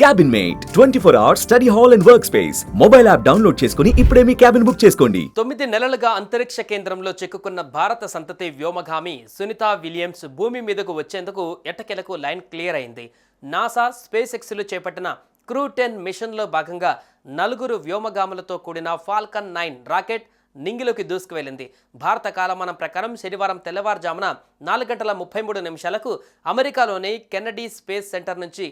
Cabin mate 24 hours study hall and work space mobile app download చేసుకుని ఇప్పుడే మీ cabin book చేసుకోండి. 9 నెలలుగా అంతరిక్ష కేంద్రంలో చిక్కుకున్న భారత సంతతి వ్యోమగామి సునీత విలియమ్స్ భూమి మీదకు వచ్చేందుకు ఎట్టకేలకు లైన్ క్లియర్ అయింది. నాసా స్పేస్ ఎక్స్లు చేపట్టిన క్రూ 10 మిషన్లో భాగంగా 4 వ్యోమగాములతో కూడిన ఫాల్కన్ 9 రాకెట్ నింగిలోకి దూసుకువెళ్లింది. భారత కాలమానం ప్రకారం శనివారం తెల్లవారుజామున 4:33 అమెరికాలోని కెన్నడీ స్పేస్ సెంటర్ నుంచి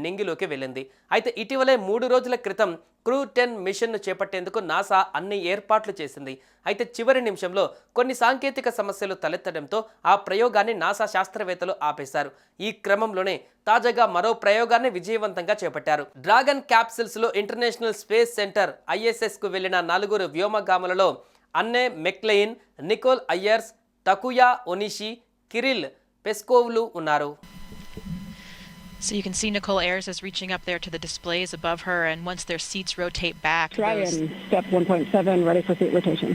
నింగిలోకి వెళ్ళింది. అయితే ఇటీవలే 3 రోజుల క్రితం క్రూ 10 మిషన్ను చేపట్టేందుకు నాసా అన్ని ఏర్పాట్లు చేసింది. అయితే చివరి నిమిషంలో కొన్ని సాంకేతిక సమస్యలు తలెత్తడంతో ఆ ప్రయోగాన్ని నాసా శాస్త్రవేత్తలు ఆపేశారు. ఈ క్రమంలోనే తాజాగా మరో ప్రయోగాన్ని విజయవంతంగా చేపట్టారు. డ్రాగన్ క్యాప్సిల్స్లో ఇంటర్నేషనల్ స్పేస్ సెంటర్ ISSకు వెళ్లిన 4 వ్యోమగాములలో Anne McClain, Nicole Ayers, Takuya Onishi, Kirill పెస్కోవ్లు ఉన్నారు. So you can see Nicole Ayers is reaching up there to the displays above her, and once their seats rotate back... Dragon, step 1.7, ready for seat rotation.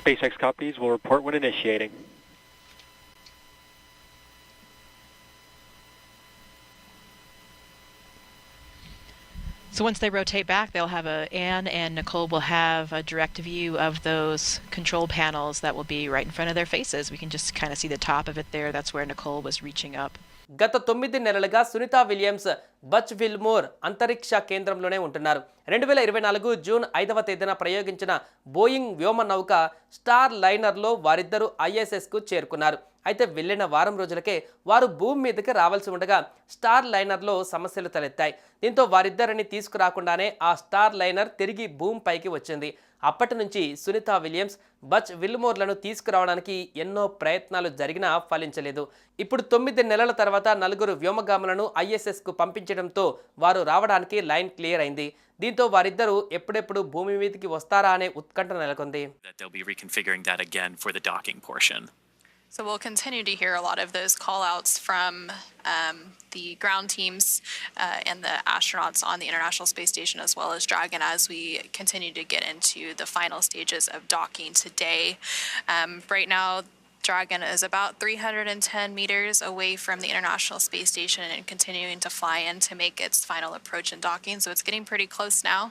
SpaceX copies will report when initiating. So once they rotate back, they'll have Anne and Nicole will have a direct view of those control panels that will be right in front of their faces. We can just kind of see the top of it there. That's where Nicole was reaching up. గత 9 నెలలుగా Sunitha Williams Butch Wilmore అంతరిక్ష కేంద్రంలోనే ఉంటున్నారు. 2024 June 5వ తేదీన ప్రయోగించిన Boeing వ్యోమ నౌక star లైనర్లో వారిద్దరూ ISSకు చేరుకున్నారు. అయితే వెళ్ళిన వారం రోజులకే వారు భూమి మీదకి రావాల్సి ఉండగా స్టార్ లైనర్లో సమస్యలు తలెత్తాయి. దీంతో వారిద్దరిని తీసుకురాకుండానే ఆ స్టార్ లైనర్ తిరిగి భూమిపైకి వచ్చింది. అప్పటి నుంచి సునీత విలియమ్స్ బచ్ విల్మోర్లను తీసుకురావడానికి ఎన్నో ప్రయత్నాలు జరిగినా ఫలించలేదు. ఇప్పుడు 9 నెలల తర్వాత 4 వ్యోమగాములను ISSకు పంపించడంతో వారు రావడానికి లైన్ క్లియర్ అయింది. దీంతో వారిద్దరూ ఎప్పుడెప్పుడు భూమి మీదకి వస్తారా అనే ఉత్కంఠ నెలకొంది. So we'll continue to hear a lot of those call-outs from the ground teams and the astronauts on the International Space Station, as well as Dragon, as we continue to get into the final stages of docking today. Right now, Dragon is about 310 meters away from the International Space Station and continuing to fly in to make its final approach and docking. So it's getting pretty close now.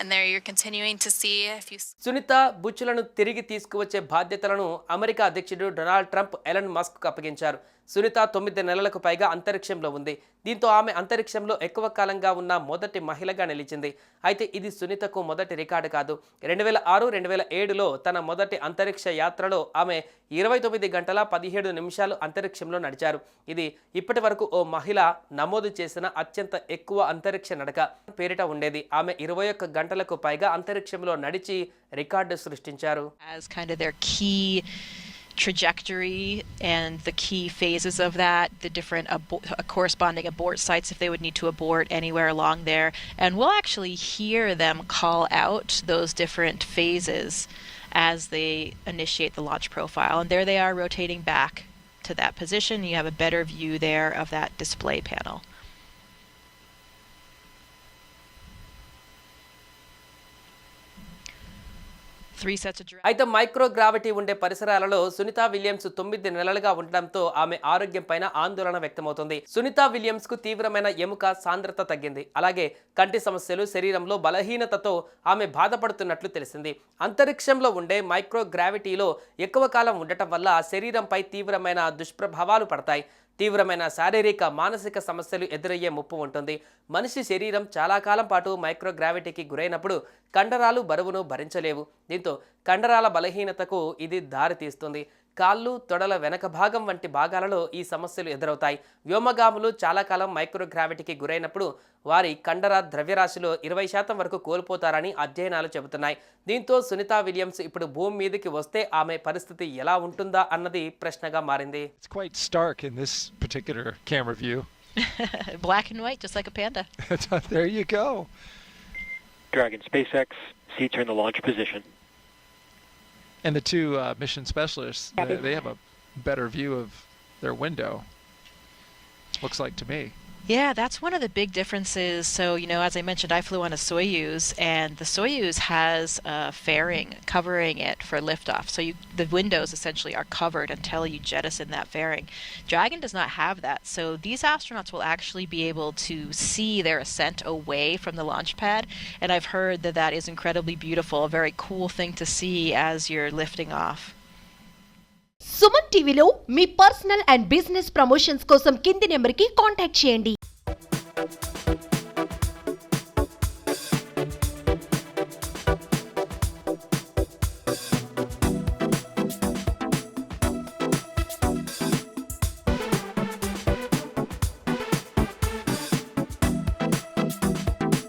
And there you're continuing to see if you... Sunitha బుచ్చులను తిరిగి తీసుకువచ్చే బాధ్యతలను America అధ్యక్షుడు Donald Trump Elon మస్క్కు అప్పగించారు. సునీత 9 నెలలకు పైగా అంతరిక్షంలో ఉంది. దీంతో ఆమె అంతరిక్షంలో ఎక్కువ కాలంగా ఉన్న మొదటి మహిళగా నిలిచింది. అయితే ఇది సునీతకు మొదటి రికార్డు కాదు. 2006-2007లో తన మొదటి అంతరిక్ష యాత్రలో ఆమె 29 గంటల 17 నిమిషాలు అంతరిక్షంలో నడిచారు. ఇది ఇప్పటి వరకు ఓ మహిళ నమోదు చేసిన అత్యంత ఎక్కువ అంతరిక్ష నడక పేరిట ఉండేది. ఆమె 21 గంటలకు పైగా అంతరిక్షంలో నడిచి రికార్డు సృష్టించారు. As kind of their key trajectory and the key phases of that, the different corresponding abort sites if they would need to abort anywhere along there, and we'll actually hear them call out those different phases as they initiate the launch profile, and there they are rotating back to that position. You have a better view there of that display panel. అయితే microgravity ఉండే పరిసరాలలో Sunitha Williams 9 నెలలుగా ఉండడంతో ఆమె ఆరోగ్యం పైన ఆందోళన వ్యక్తమవుతుంది. సునీత విలియమ్స్ కు తీవ్రమైన ఎముక సాంద్రత తగ్గింది. అలాగే కంటి సమస్యలు, శరీరంలో బలహీనతతో ఆమె బాధపడుతున్నట్లు తెలిసింది. అంతరిక్షంలో ఉండే మైక్రోగ్రావిటీలో ఎక్కువ కాలం ఉండటం వల్ల శరీరంపై తీవ్రమైన దుష్ప్రభావాలు పడతాయి. తీవ్రమైన శారీరక, మానసిక సమస్యలు ఎదురయ్యే ముప్పు ఉంటుంది. మనిషి శరీరం చాలా కాలం పాటు మైక్రోగ్రావిటీకి గురైనప్పుడు కండరాలు బరువును భరించలేవు. దీంతో కండరాల బలహీనతకు ఇది దారితీస్తుంది. కాళ్ళు, తొడల వెనక భాగం వంటి భాగాలలో ఈ సమస్యలు ఎదురవుతాయి. వ్యోమగాములు చాలా కాలం మైక్రోగ్రావిటీకి గురైనప్పుడు వారి కండర ద్రవ్యరాశిలో 20% వరకు కోల్పోతారని అధ్యయనాలు చెబుతున్నాయి. దీంతో సునీత విలియమ్స్ ఇప్పుడు భూమి మీదకి వస్తే ఆమె పరిస్థితి ఎలా ఉంటుందా అన్నది ప్రశ్నగా మారింది. It's quite stark in this particular camera view. Black and white, just like a panda. There you go. Dragon SpaceX, seats are in the launch position. And the two mission specialists, they have a better view of their window, looks like to me. Yeah, that's one of the big differences. So, as I mentioned, I flew on a Soyuz, and the Soyuz has a fairing covering it for liftoff. So the windows essentially are covered until you jettison that fairing. Dragon does not have that. So these astronauts will actually be able to see their ascent away from the launch pad. And I've heard that that is incredibly beautiful, a very cool thing to see as you're lifting off. Suman టీవీలో మీ personal and business promotions కోసం కింది నెంబర్కి contact చేయండి.